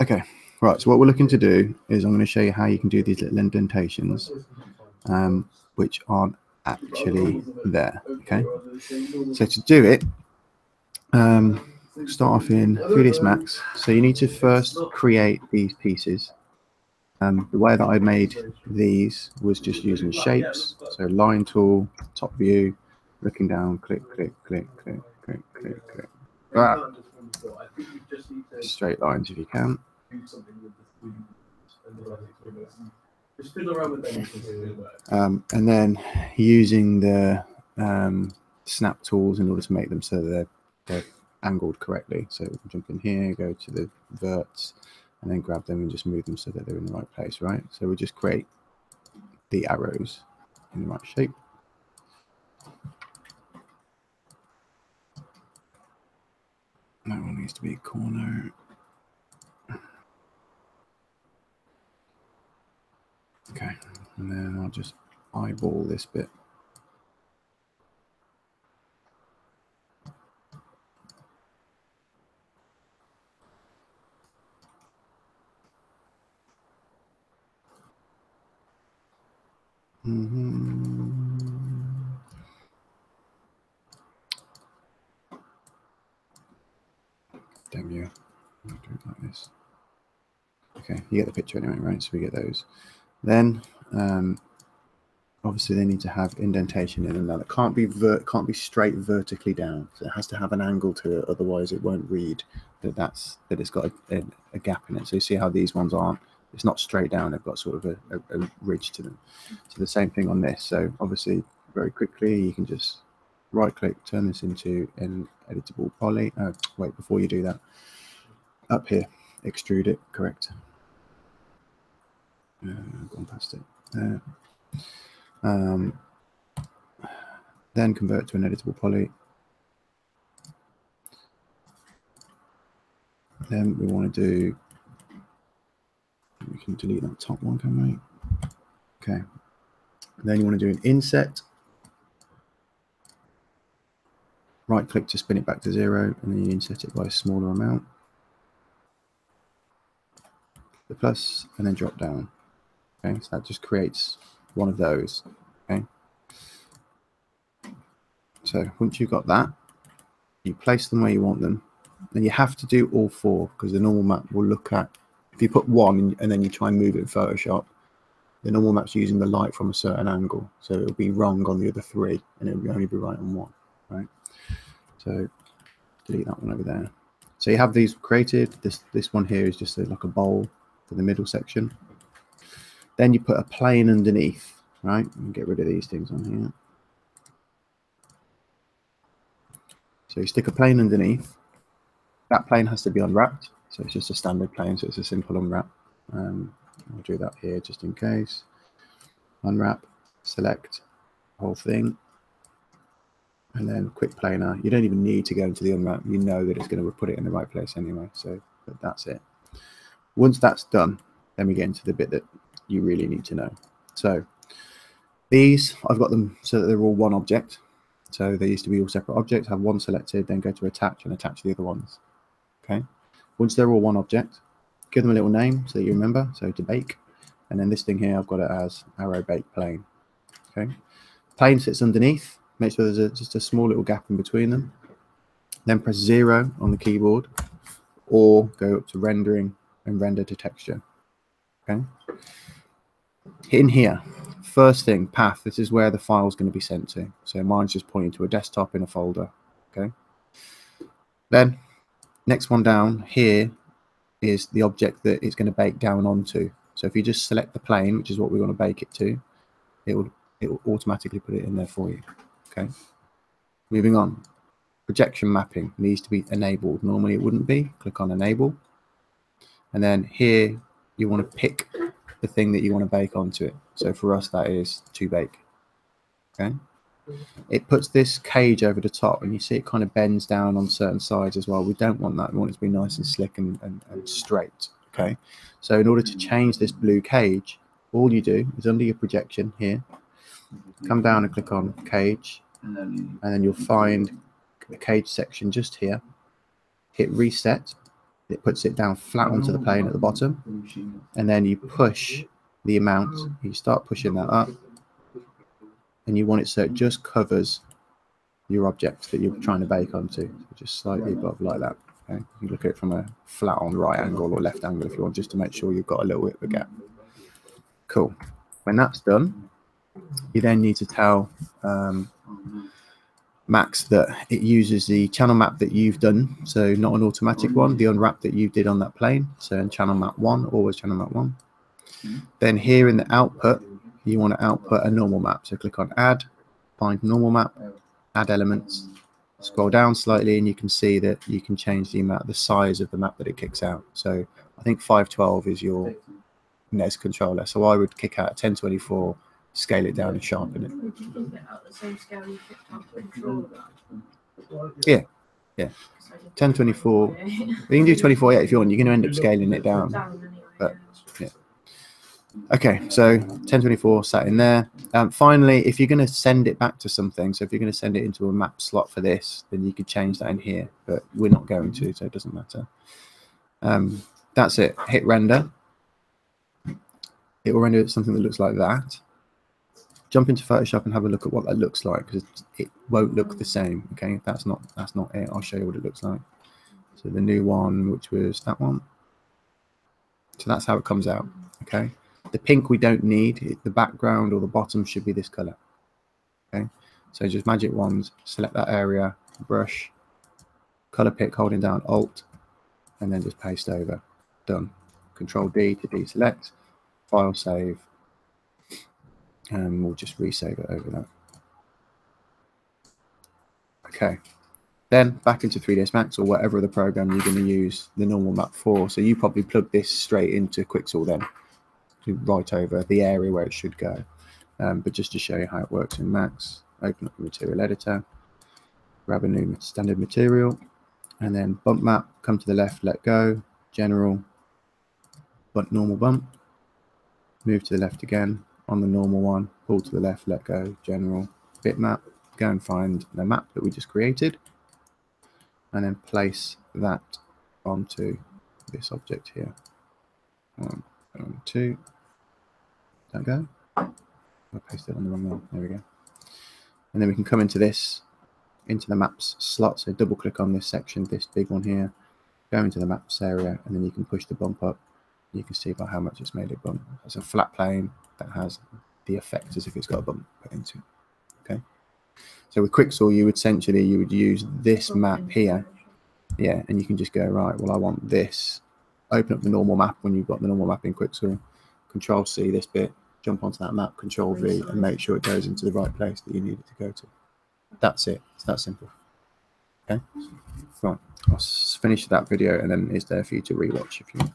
Okay, right, so what we're looking to do is I'm going to show you how you can do these little indentations, which aren't actually there. Okay, so to do it, start off in 3ds Max. So you need to first create these pieces. The way that I made these was just using shapes. So line tool, top view, looking down, click, click, click, click, click, click, click. Straight lines if you can. And then using the snap tools in order to make them so that they're angled correctly. So we can jump in here, go to the verts, and then grab them and just move them so that they're in the right place, right? So we'll just create the arrows in the right shape. That one needs to be a corner. Okay, and then I'll just eyeball this bit. Damn you. I'll do it like this. Okay, you get the picture anyway, right? So we get those. Then obviously they need to have indentation in them. Now it can't be straight vertically down. So it has to have an angle to it, otherwise it won't read that it's got a gap in it. So you see how these ones aren't. It's not straight down. They've got sort of a ridge to them. So the same thing on this. So obviously very quickly you can just right click, turn this into an editable poly. Wait, before you do that, up here, extrude it, correct. Gone past it. Then convert to an editable poly. Then we want to do, we can delete that top one, can we? Okay. And then you want to do an inset. Right click to spin it back to 0, and then you inset it by a smaller amount. The plus, and then drop down. Okay, so that just creates one of those. Okay. So once you've got that, you place them where you want them. And you have to do all 4, because the normal map will look at, if you put 1 and then you try and move it in Photoshop, the normal map's using the light from a certain angle, so it'll be wrong on the other 3 and it'll only be right on 1, right? So delete that one over there. So you have these created. This one here is just like a bowl for the middle section. Then you put a plane underneath, right? And get rid of these things on here. So you stick a plane underneath. That plane has to be unwrapped, so it's just a standard plane, so it's a simple unwrap. I'll do that here just in case. Unwrap, select the whole thing, and then quick planar. You don't even need to go into the unwrap. You know that it's going to put it in the right place anyway, so that's it. Once that's done, then we get into the bit that you really need to know. So these, I've got them so that they're all one object. So they used to be all separate objects, have one selected, then go to attach and attach the other ones. Okay. Once they're all one object, give them a little name so that you remember. So to bake. And then this thing here, I've got it as arrow bake plane. Okay. Plane sits underneath. Make sure there's just a small little gap in between them. Then press 0 on the keyboard, or go up to rendering and render to texture. Okay. In here, first thing, path. This is where the file is going to be sent to. So mine's just pointing to a desktop in a folder. Okay. Then next one down here is the object that it's going to bake down onto. So if you just select the plane, which is what we want to bake it to, it will automatically put it in there for you. Okay. Moving on. Projection mapping needs to be enabled. Normally it wouldn't be. Click on enable. And then here you want to pick the thing that you want to bake onto it. So for us that is to bake. Okay. It puts this cage over the top, and you see it kind of bends down on certain sides as well. We don't want that. We want it to be nice and slick and straight. Okay. So in order to change this blue cage, all you do is under your projection here, come down and click on cage, and then you'll find the cage section just here. Hit reset, it puts it down flat onto the plane at the bottom, and then you push the amount, you start pushing that up, and you want it so it just covers your object that you're trying to bake onto, so just slightly above like that. Okay? You look at it from a flat on right angle or left angle if you want, just to make sure you've got a little bit of a gap. Cool. When that's done, you then need to tell Max that it uses the channel map that you've done, so not an automatic one, the unwrap that you did on that plane. So in channel map 1, always channel map 1. Then here in the output, you want to output a normal map. So click on add, find normal map, add elements, scroll down slightly, and you can see that you can change the size of the map that it kicks out. So I think 512 is your NES controller. So I would kick out 1024, scale it down and sharpen it. Yeah, yeah. 1024. You can do 24 if you want. You're going to end up scaling it down. But yeah. Okay, so 1024 sat in there. Finally, if you're going to send it back to something, so if you're going to send it into a map slot for this, then you could change that in here. But we're not going to, so it doesn't matter. That's it. Hit render. It will render something that looks like that. Jump into Photoshop and have a look at what that looks like, because it won't look the same. Okay, that's not it. I'll show you what it looks like. So the new one, which was that one. So that's how it comes out. Okay, the pink we don't need. The background or the bottom should be this color. Okay, so just magic wand, select that area, brush, color pick, holding down Alt, and then just paste over. Done. Control D to deselect. File save. And we'll just resave it over that. Okay, then back into 3ds Max or whatever the program you're going to use the normal map for. So you probably plug this straight into Quixel then, to right over the area where it should go. But just to show you how it works in Max, open up the material editor, grab a new standard material, and then bump map, come to the left, let go, general, but normal bump, move to the left again. On the normal one, pull to the left, let go, general, bitmap, go and find the map that we just created, and then place that onto this object here. 1, 2, that go? I pasted it on the wrong one, there we go. And then we can come into this, into the maps slot, so double click on this section, this big one here, go into the maps area, and then you can push the bump up. You can see by how much it's made it bump. It's a flat plane that has the effect as if it's got a bump put into it. Okay. So with Quixel, you would use this map here. Yeah, and you can just go, right, well, I want this. Open up the normal map when you've got the normal map in Quixel. Control C this bit, jump onto that map, Control V, and make sure it goes into the right place that you need it to go to. That's it. It's that simple. Okay. Right. I'll finish that video, and then it's there for you to rewatch if you want.